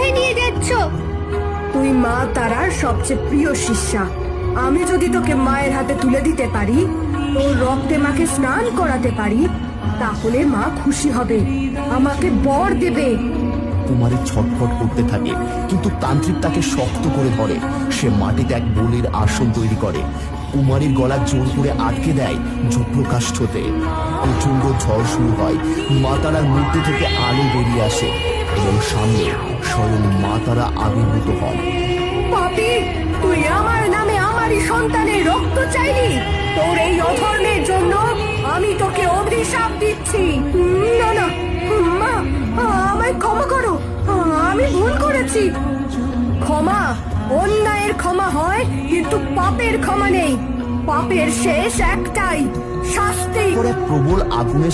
কোথায় নিয়ে যাচ্ছ? তুই মা তারার সবচেয়ে প্রিয় শিষ্যা। আমি যদি তোকে মায়ের হাতে তুলে দিতে পারি, তোর রক্তে মাকে স্নান করাতে পারি, তাহলে মা খুশি হবে, আমাকে বর দেবে। কুমারী ছটফট করতে থাকে, কিন্তু তান্ত্রিক তাকে শক্ত করে ধরে। সে মাটিতে এক বলির আসন তৈরি করে, কুমারীর গলা জোর করে আটকে দেয় যুগ্রকাষ্ঠতে। প্রচন্ড ঝড় শুরু হয়, মা তারার মূর্তি থেকে আলো বেরিয়ে আসে এবং সামনে স্বয়ং মা তারা আবির্ভূত হন। পাপী, তুই আমার নামে আমারই সন্তানের রক্ত চাইলি? তোর এই অধর্মের জন্য আমি তোকে অভিশাপ দিচ্ছি। না না মা, আমায় ক্ষমা করো, আমি ভুল করেছি। ক্ষমা, অন্যায়ের ক্ষমা হয়, কিন্তু পাপের ক্ষমা নেই। পাপের শেষ একটাই, শাস্তি। প্রবল আগুনের